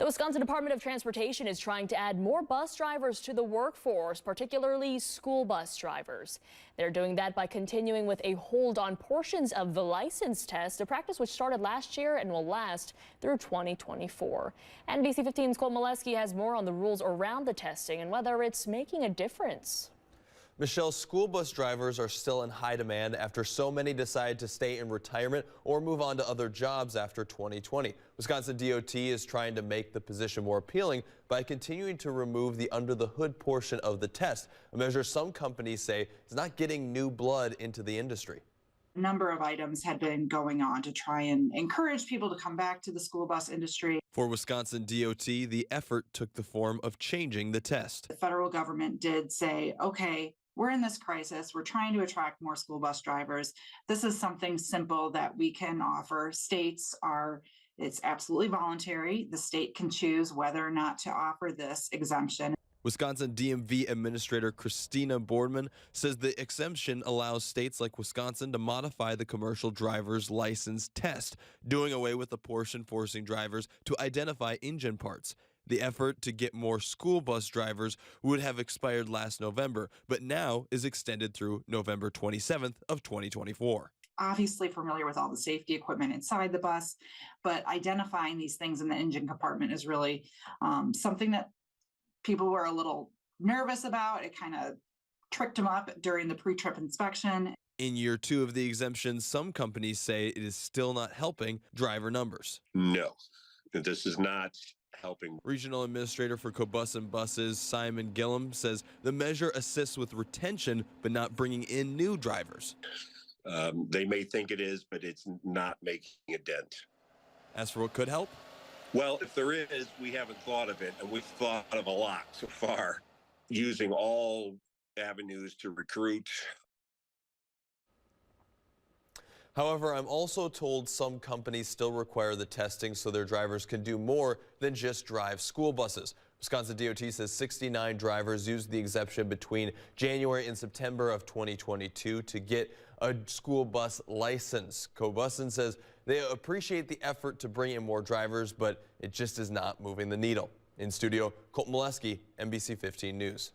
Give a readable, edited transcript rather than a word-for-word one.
The Wisconsin Department of Transportation is trying to add more bus drivers to the workforce, particularly school bus drivers. They're doing that by continuing with a hold on portions of the license test, a practice which started last year and will last through 2024. NBC 15's Colt Molesky has more on the rules around the testing and whether it's making a difference. Michelle, school bus drivers are still in high demand after so many decide to stay in retirement or move on to other jobs after 2020. Wisconsin DOT is trying to make the position more appealing by continuing to remove the under the hood portion of the test, a measure some companies say is not getting new blood into the industry. A number of items had been going on to try and encourage people to come back to the school bus industry. For Wisconsin DOT, the effort took the form of changing the test. The federal government did say, okay, we're in this crisis. We're trying to attract more school bus drivers. This is something simple that we can offer. It's absolutely voluntary. The state can choose whether or not to offer this exemption. Wisconsin DMV Administrator Christina Boardman says the exemption allows states like Wisconsin to modify the commercial driver's license test, doing away with the portion forcing drivers to identify engine parts. The effort to get more school bus drivers would have expired last November, but now is extended through November 27th of 2024. Obviously familiar with all the safety equipment inside the bus, but identifying these things in the engine compartment is really something that people were a little nervous about. It kind of tricked them up during the pre-trip inspection. In year 2 of the exemption, some companies say it is still not helping driver numbers. No, this is not helping. Regional Administrator for Cobusson Buses, Simon Gillum, says the measure assists with retention, but not bringing in new drivers. They may think it is, but it's not making a dent. As for what could help? Well, if there is, we haven't thought of it, and we've thought of a lot so far, using all avenues to recruit. However, I'm also told some companies still require the testing so their drivers can do more than just drive school buses. Wisconsin DOT says 69 drivers used the exemption between January and September of 2022 to get a school bus license. Cobusson says they appreciate the effort to bring in more drivers, but it just is not moving the needle. In studio, Colt Molesky, NBC 15 News.